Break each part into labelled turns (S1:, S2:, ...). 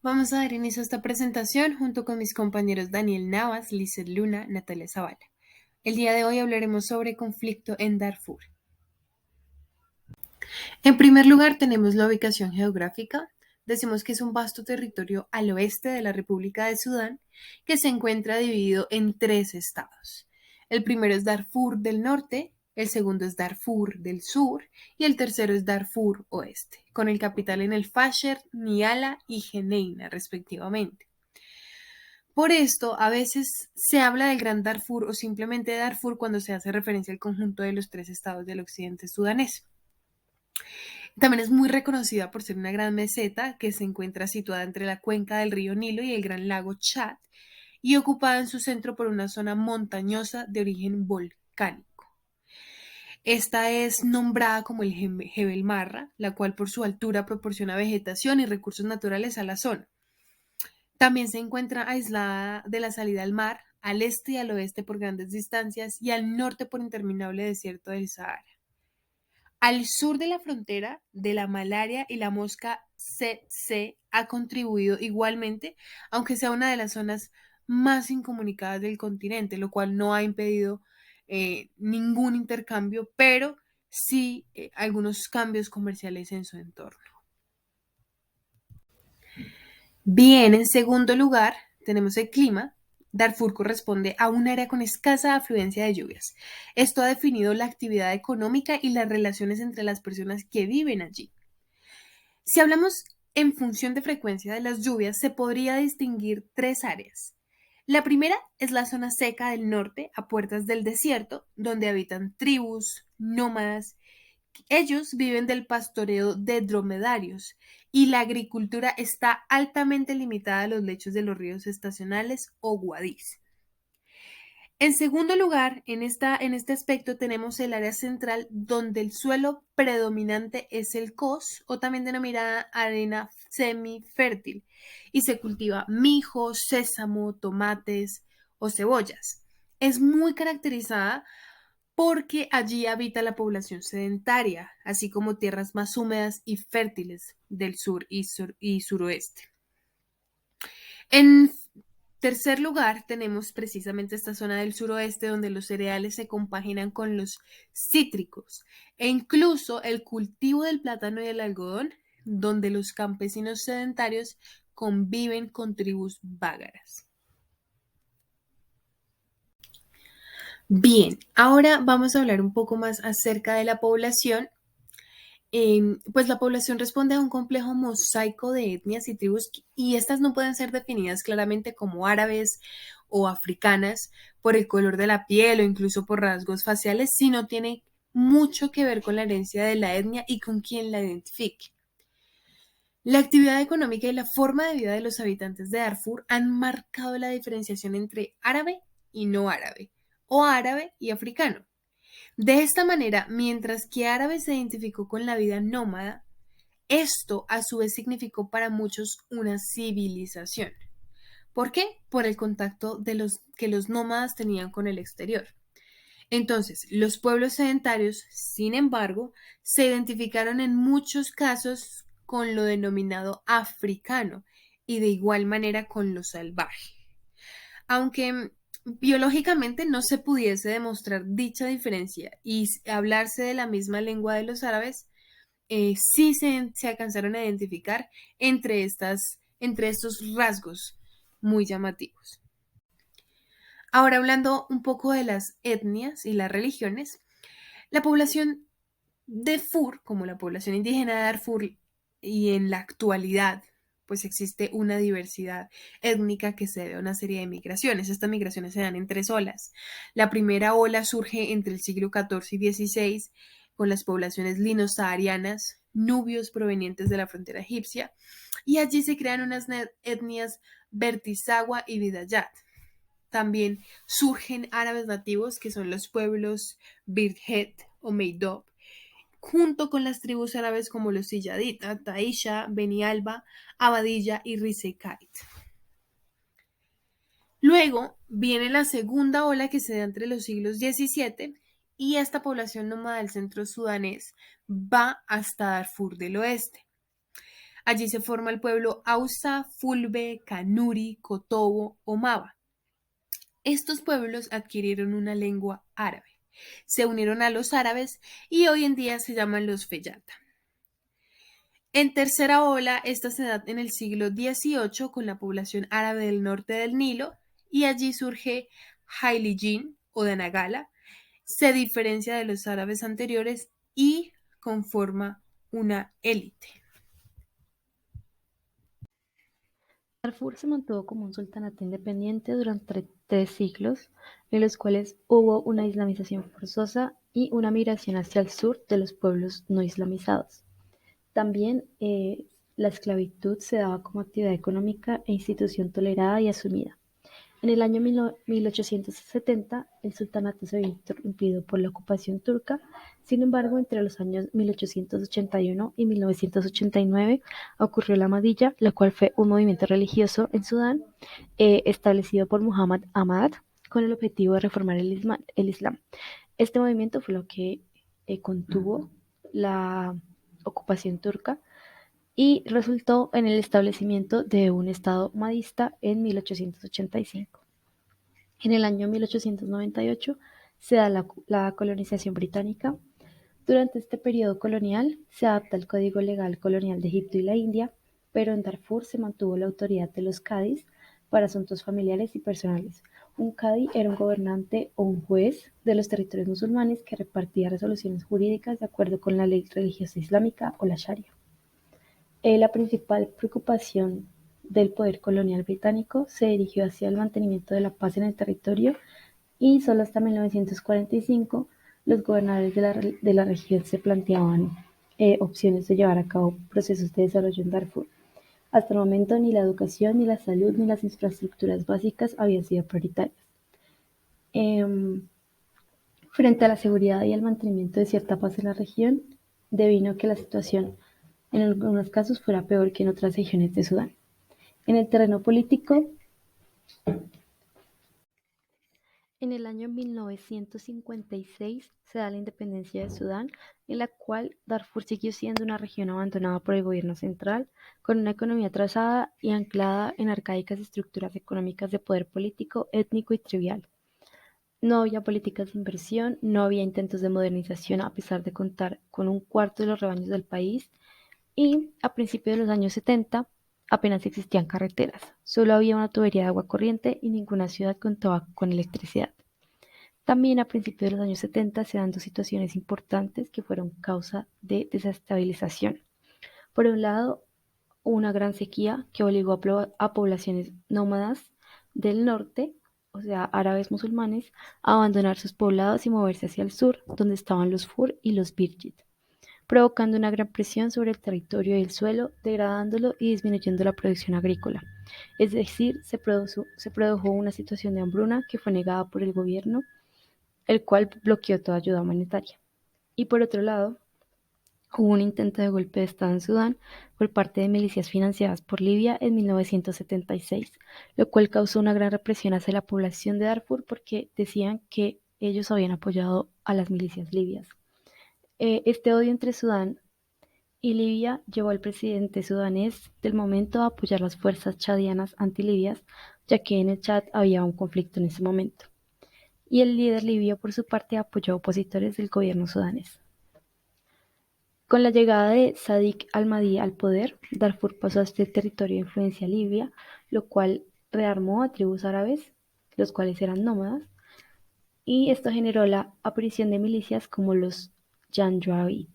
S1: Vamos a dar inicio a esta presentación junto con mis compañeros Daniel Navas, Lizeth Luna, Natalia Zavala. El día de hoy hablaremos sobre conflicto en Darfur. En primer lugar, tenemos la ubicación geográfica. Decimos que es un vasto territorio al oeste de la República de Sudán que se encuentra dividido en tres estados. El primero es Darfur del norte, el segundo es Darfur del sur y el tercero es Darfur oeste, con el capital en el Fasher, Niala y Geneina, respectivamente. Por esto, a veces se habla del Gran Darfur o simplemente de Darfur cuando se hace referencia al conjunto de los tres estados del occidente sudanés. También es muy reconocida por ser una gran meseta que se encuentra situada entre la cuenca del río Nilo y el gran lago Chad y ocupada en su centro por una zona montañosa de origen volcánico. Esta es nombrada como el Jebel Marra, la cual por su altura proporciona vegetación y recursos naturales a la zona. También se encuentra aislada de la salida al mar, al este y al oeste por grandes distancias y al norte por interminable desierto del Sahara. Al sur de la frontera de la malaria y la mosca tsetse ha contribuido igualmente, aunque sea una de las zonas más incomunicadas del continente, lo cual no ha impedido ningún intercambio, pero sí algunos cambios comerciales en su entorno. Bien, en segundo lugar, tenemos el clima. Darfur corresponde a un área con escasa afluencia de lluvias. Esto ha definido la actividad económica y las relaciones entre las personas que viven allí. Si hablamos en función de frecuencia de las lluvias, se podría distinguir tres áreas. La primera es la zona seca del norte, a puertas del desierto, donde habitan tribus, nómadas. Ellos viven del pastoreo de dromedarios y la agricultura está altamente limitada a los lechos de los ríos estacionales o wadís. En segundo lugar, en este aspecto tenemos el área central donde el suelo predominante es el cos o también denominada arena semifértil y se cultiva mijo, sésamo, tomates o cebollas. Es muy caracterizada porque allí habita la población sedentaria, así como tierras más húmedas y fértiles del sur y suroeste. En tercer lugar, tenemos precisamente esta zona del suroeste donde los cereales se compaginan con los cítricos e incluso el cultivo del plátano y del algodón, donde los campesinos sedentarios conviven con tribus bágaras. Bien, ahora vamos a hablar un poco más acerca de la población. Pues la población responde a un complejo mosaico de etnias y tribus y estas no pueden ser definidas claramente como árabes o africanas por el color de la piel o incluso por rasgos faciales, sino tiene mucho que ver con la herencia de la etnia y con quien la identifique. La actividad económica y la forma de vida de los habitantes de Darfur han marcado la diferenciación entre árabe y no árabe, o árabe y africano. De esta manera, mientras que árabe se identificó con la vida nómada, esto a su vez significó para muchos una civilización. ¿Por qué? Por el contacto que los nómadas tenían con el exterior. Entonces, los pueblos sedentarios, sin embargo, se identificaron en muchos casos con lo denominado africano y de igual manera con lo salvaje. Aunque biológicamente no se pudiese demostrar dicha diferencia y hablarse de la misma lengua de los árabes, sí se alcanzaron a identificar entre estos rasgos muy llamativos. Ahora hablando un poco de las etnias y las religiones, la población de Fur, como la población indígena de Darfur, y en la actualidad, pues existe una diversidad étnica que se debe a una serie de migraciones. Estas migraciones se dan en tres olas. La primera ola surge entre el siglo XIV y XVI con las poblaciones lino-saharianas, nubios provenientes de la frontera egipcia, y allí se crean unas etnias Bertisawa y Bidayat. También surgen árabes nativos, que son los pueblos Birhet o Meidob, junto con las tribus árabes como los Siyadita, Taisha, Beni Alba, Abadilla y Risekait. Luego viene la segunda ola que se da entre los siglos XVII y esta población nómada del centro sudanés va hasta Darfur del oeste. Allí se forma el pueblo Hausa, Fulbe, Kanuri, Kotobo o Maba. Estos pueblos adquirieron una lengua árabe, se unieron a los árabes y hoy en día se llaman los Feyata. En tercera ola, esta se da en el siglo XVIII con la población árabe del norte del Nilo y allí surge Hailiyín o de Nagala, se diferencia de los árabes anteriores y conforma una élite.
S2: Darfur se mantuvo como un sultanato independiente durante 3 siglos, en los cuales hubo una islamización forzosa y una migración hacia el sur de los pueblos no islamizados. También la esclavitud se daba como actividad económica e institución tolerada y asumida. En el año 1870, el sultanato se vio interrumpido por la ocupación turca. Sin embargo, entre los años 1881 y 1989 ocurrió la Ahmadiyya, la cual fue un movimiento religioso en Sudán establecido por Muhammad Ahmad con el objetivo de reformar el Islam. Este movimiento fue lo que contuvo la ocupación turca y resultó en el establecimiento de un estado mahdista en 1885. En el año 1898 se da la colonización británica. Durante este periodo colonial se adapta el Código Legal Colonial de Egipto y la India, pero en Darfur se mantuvo la autoridad de los cadis para asuntos familiares y personales. Un cadi era un gobernante o un juez de los territorios musulmanes que repartía resoluciones jurídicas de acuerdo con la ley religiosa islámica o la Sharia. La principal preocupación del poder colonial británico se dirigió hacia el mantenimiento de la paz en el territorio y solo hasta 1945 los gobernadores de la región se planteaban opciones de llevar a cabo procesos de desarrollo en Darfur. Hasta el momento ni la educación, ni la salud, ni las infraestructuras básicas habían sido prioritarias. Frente a la seguridad y el mantenimiento de cierta paz en la región, devino que la situación en algunos casos fuera peor que en otras regiones de Sudán. En el terreno político, en el año 1956 se da la independencia de Sudán, en la cual Darfur siguió siendo una región abandonada por el gobierno central, con una economía trazada y anclada en arcaicas estructuras económicas de poder político, étnico y trivial. No había políticas de inversión, no había intentos de modernización a pesar de contar con un cuarto de los rebaños del país y a principios de los años 70 apenas existían carreteras, solo había una tubería de agua corriente y ninguna ciudad contaba con electricidad. También a principios de los años 70 se dan dos situaciones importantes que fueron causa de desestabilización. Por un lado, una gran sequía que obligó a poblaciones nómadas del norte, o sea, árabes musulmanes, a abandonar sus poblados y moverse hacia el sur, donde estaban los Fur y los Birjit, provocando una gran presión sobre el territorio y el suelo, degradándolo y disminuyendo la producción agrícola. Es decir, se produjo una situación de hambruna que fue negada por el gobierno, el cual bloqueó toda ayuda humanitaria. Y por otro lado, hubo un intento de golpe de Estado en Sudán por parte de milicias financiadas por Libia en 1976, lo cual causó una gran represión hacia la población de Darfur porque decían que ellos habían apoyado a las milicias libias. Este odio entre Sudán y Libia llevó al presidente sudanés del momento a apoyar las fuerzas chadianas antilibias, ya que en el Chad había un conflicto en ese momento. Y el líder libio, por su parte, apoyó a opositores del gobierno sudanés. Con la llegada de Sadiq al-Mahdi al poder, Darfur pasó a ser territorio de influencia libia, lo cual rearmó a tribus árabes, los cuales eran nómadas, y esto generó la aparición de milicias como los Janjaweed.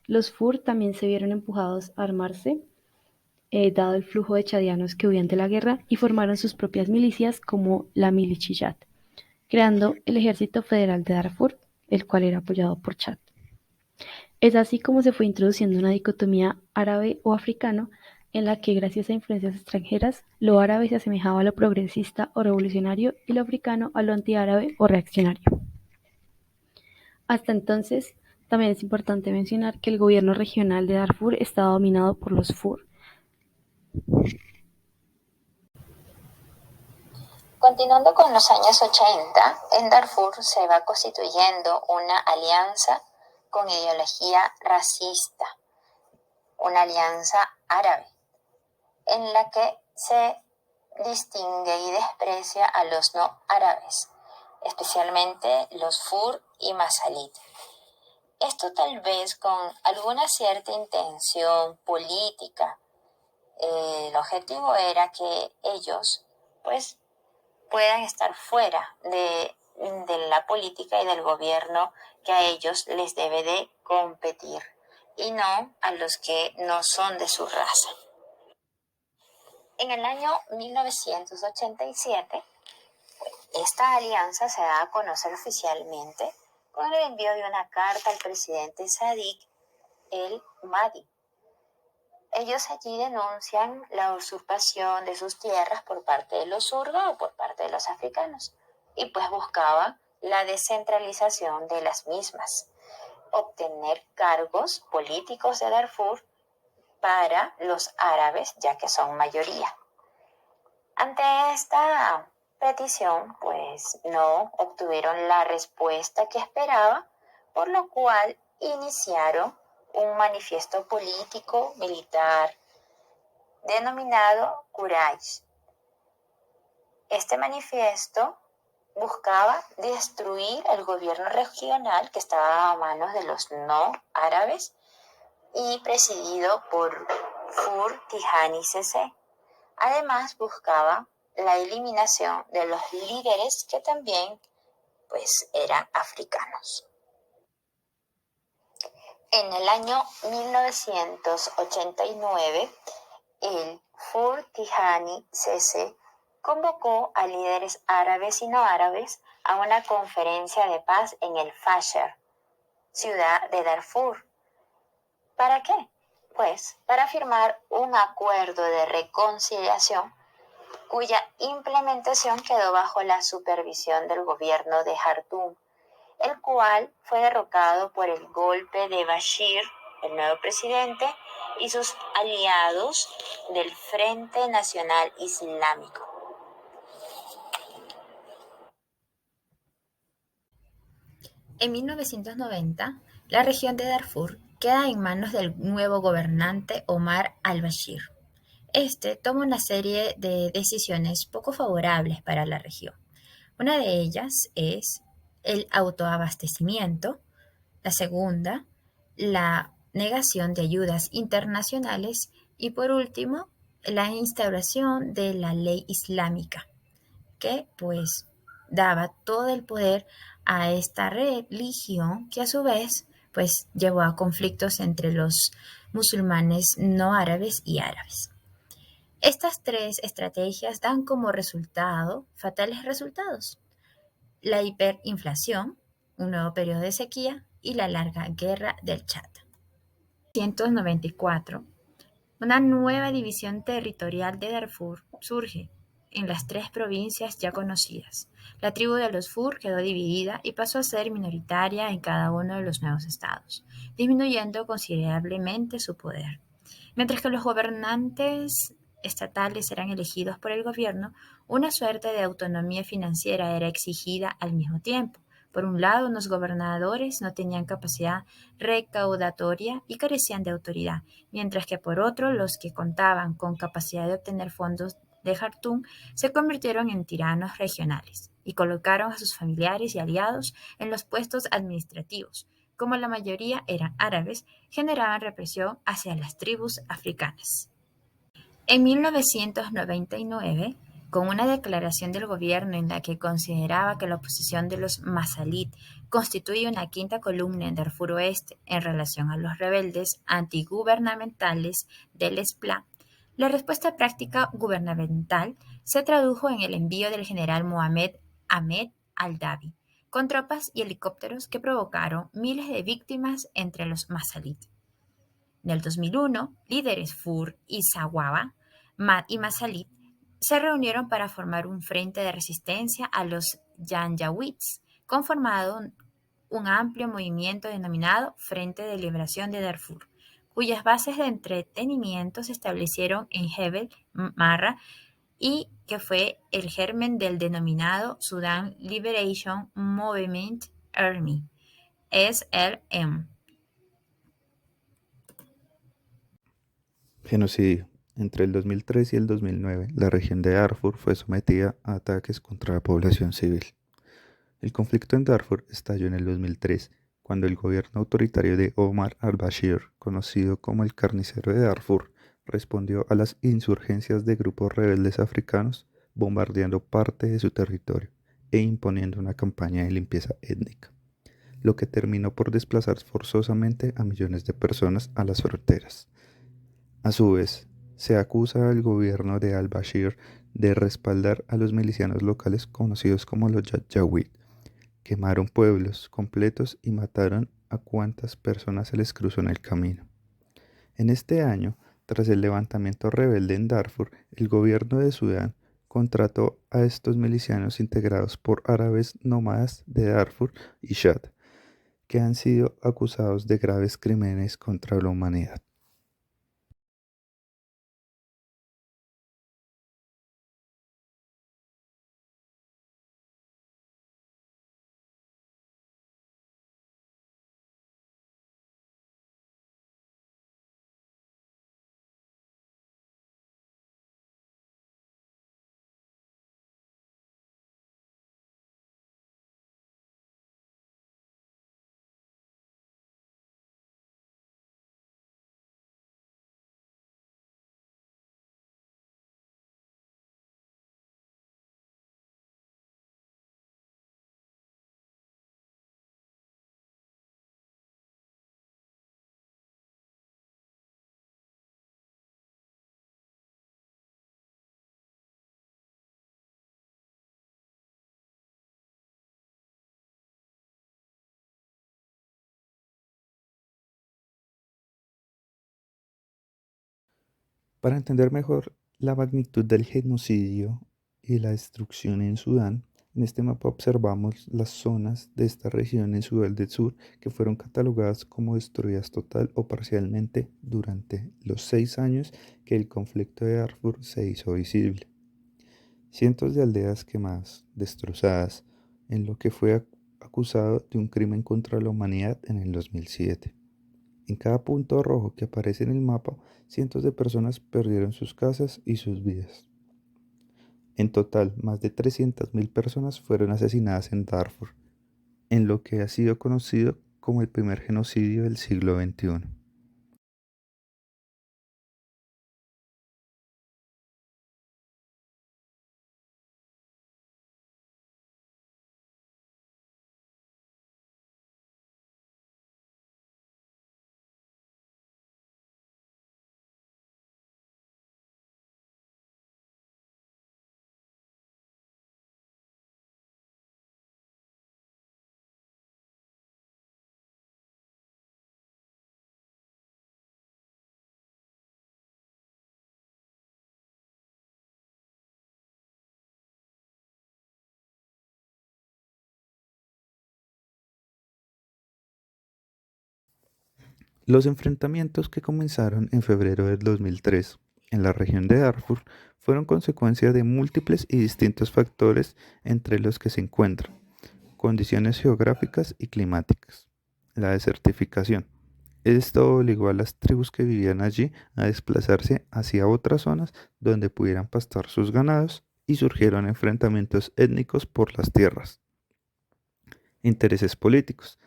S2: Los Fur también se vieron empujados a armarse, dado el flujo de chadianos que huían de la guerra, y formaron sus propias milicias como la Milichiyat, creando el Ejército Federal de Darfur, el cual era apoyado por Chad. Es así como se fue introduciendo una dicotomía árabe o africano, en la que gracias a influencias extranjeras, lo árabe se asemejaba a lo progresista o revolucionario y lo africano a lo antiárabe o reaccionario. Hasta entonces, también es importante mencionar que el gobierno regional de Darfur estaba dominado por los Fur.
S3: Continuando con los años 80, en Darfur se va constituyendo una alianza con ideología racista, una alianza árabe, en la que se distingue y desprecia a los no árabes, especialmente los Fur y Masalit. Esto tal vez con alguna cierta intención política. El objetivo era que ellos pues puedan estar fuera de la política y del gobierno que a ellos les debe de competir y no a los que no son de su raza. En el año 1987, esta alianza se da a conocer oficialmente con el envío de una carta al presidente Sadiq el Mahdi. Ellos allí denuncian la usurpación de sus tierras por parte de los zurdos o por parte de los africanos y pues buscaban la descentralización de las mismas, obtener cargos políticos de Darfur para los árabes, ya que son mayoría. Ante esta petición, pues no obtuvieron la respuesta que esperaba, por lo cual iniciaron un manifiesto político militar denominado Quraysh. Este manifiesto buscaba destruir el gobierno regional que estaba a manos de los no árabes y presidido por Fur Tijani CC. Además buscaba la eliminación de los líderes que también pues eran africanos. En el año 1989, el Fur Tijani CC convocó a líderes árabes y no árabes a una conferencia de paz en el Fasher, ciudad de Darfur. ¿Para qué? Pues para firmar un acuerdo de reconciliación cuya implementación quedó bajo la supervisión del gobierno de Jartum, el cual fue derrocado por el golpe de Bashir, el nuevo presidente, y sus aliados del Frente Nacional Islámico. En 1990, la región de Darfur queda en manos del nuevo gobernante Omar al-Bashir. Este toma una serie de decisiones poco favorables para la región. Una de ellas es el autoabastecimiento, la segunda, la negación de ayudas internacionales y por último, la instauración de la ley islámica, que pues daba todo el poder a esta religión que a su vez pues llevó a conflictos entre los musulmanes no árabes y árabes. Estas tres estrategias dan como resultado fatales resultados: la hiperinflación, un nuevo periodo de sequía y la larga guerra del Chad. En 1994, una nueva división territorial de Darfur surge en las tres provincias ya conocidas. La tribu de los Fur quedó dividida y pasó a ser minoritaria en cada uno de los nuevos estados, disminuyendo considerablemente su poder. Mientras que los gobernantes estatales eran elegidos por el gobierno, una suerte de autonomía financiera era exigida al mismo tiempo. Por un lado, los gobernadores no tenían capacidad recaudatoria y carecían de autoridad, mientras que por otro, los que contaban con capacidad de obtener fondos de Jartum se convirtieron en tiranos regionales y colocaron a sus familiares y aliados en los puestos administrativos. Como la mayoría eran árabes, generaban represión hacia las tribus africanas. En 1999, con una declaración del gobierno en la que consideraba que la oposición de los Masalit constituye una quinta columna en Darfur Oeste en relación a los rebeldes antigubernamentales del SPLA, la respuesta práctica gubernamental se tradujo en el envío del general Mohamed Ahmed al-Dabi con tropas y helicópteros que provocaron miles de víctimas entre los Masalit. En el 2001, líderes Fur y Sawaba y Masalit se reunieron para formar un frente de resistencia a los Janjaweeds, conformado un amplio movimiento denominado Frente de Liberación de Darfur, cuyas bases de entretenimiento se establecieron en Jebel Marra y que fue el germen del denominado Sudan Liberation Movement Army, SLM.
S4: Genocidio. Entre el 2003 y el 2009, la región de Darfur fue sometida a ataques contra la población civil. El conflicto en Darfur estalló en el 2003, cuando el gobierno autoritario de Omar al-Bashir, conocido como el Carnicero de Darfur, respondió a las insurgencias de grupos rebeldes africanos, bombardeando parte de su territorio e imponiendo una campaña de limpieza étnica, lo que terminó por desplazar forzosamente a millones de personas a las fronteras. A su vez, se acusa al gobierno de al-Bashir de respaldar a los milicianos locales conocidos como los Janjaweed. Quemaron pueblos completos y mataron a cuantas personas se les cruzó en el camino. En este año, tras el levantamiento rebelde en Darfur, el gobierno de Sudán contrató a estos milicianos integrados por árabes nómadas de Darfur y Chad, que han sido acusados de graves crímenes contra la humanidad. Para entender mejor la magnitud del genocidio y la destrucción en Sudán, en este mapa observamos las zonas de esta región en Sudán del Sur que fueron catalogadas como destruidas total o parcialmente durante los 6 años que el conflicto de Darfur se hizo visible. Cientos de aldeas quemadas, destrozadas, en lo que fue acusado de un crimen contra la humanidad en el 2007. En cada punto rojo que aparece en el mapa, cientos de personas perdieron sus casas y sus vidas. En total, más de 300.000 personas fueron asesinadas en Darfur, en lo que ha sido conocido como el primer genocidio del siglo XXI. Los enfrentamientos que comenzaron en febrero del 2003 en la región de Darfur fueron consecuencia de múltiples y distintos factores entre los que se encuentran condiciones geográficas y climáticas. La desertificación. Esto obligó a las tribus que vivían allí a desplazarse hacia otras zonas donde pudieran pastar sus ganados y surgieron enfrentamientos étnicos por las tierras. Intereses políticos.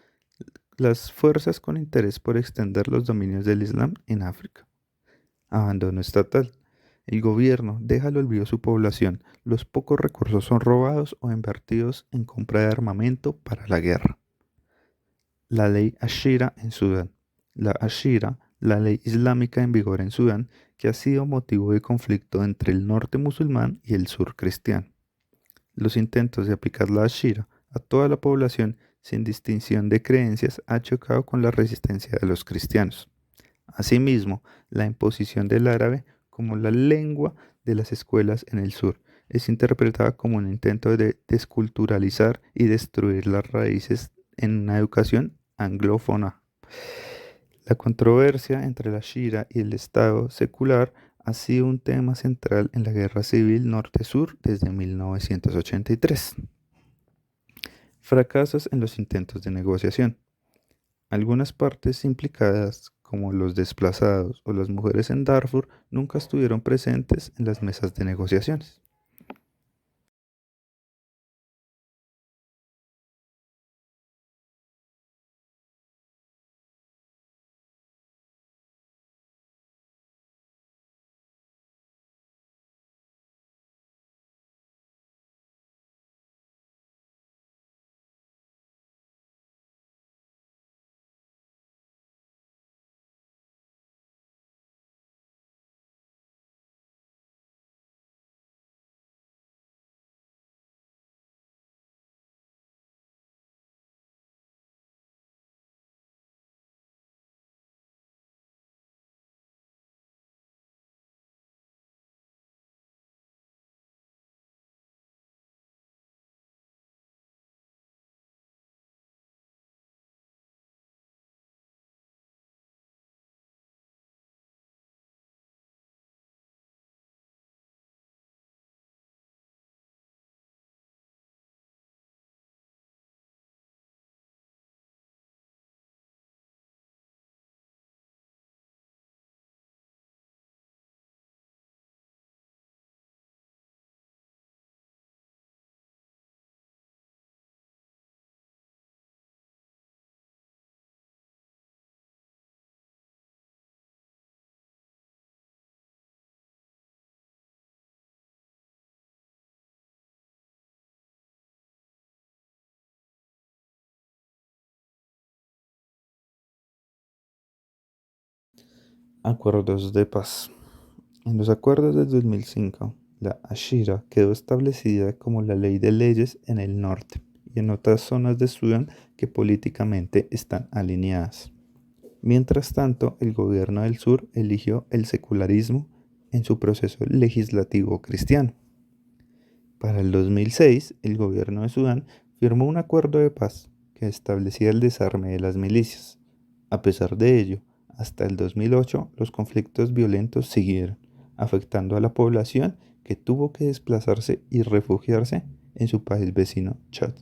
S4: Las fuerzas con interés por extender los dominios del Islam en África. Abandono estatal. El gobierno deja al olvido su población, los pocos recursos son robados o invertidos en compra de armamento para la guerra. La ley Ashira en Sudán. La Ashira, la ley islámica en vigor en Sudán, que ha sido motivo de conflicto entre el norte musulmán y el sur cristiano. Los intentos de aplicar la Ashira a toda la población sin distinción de creencias ha chocado con la resistencia de los cristianos. Asimismo, la imposición del árabe como la lengua de las escuelas en el sur es interpretada como un intento de desculturalizar y destruir las raíces en una educación anglófona. La controversia entre la Shira y el Estado secular ha sido un tema central en la Guerra Civil Norte-Sur desde 1983. Fracasos en los intentos de negociación. Algunas partes implicadas, como los desplazados o las mujeres en Darfur, nunca estuvieron presentes en las mesas de negociaciones. Acuerdos de paz. En los acuerdos de 2005, la Ashira quedó establecida como la ley de leyes en el norte y en otras zonas de Sudán que políticamente están alineadas. Mientras tanto, el gobierno del sur eligió el secularismo en su proceso legislativo cristiano. Para el 2006, el gobierno de Sudán firmó un acuerdo de paz que establecía el desarme de las milicias. A pesar de ello, hasta el 2008 los conflictos violentos siguieron, afectando a la población que tuvo que desplazarse y refugiarse en su país vecino, Chad.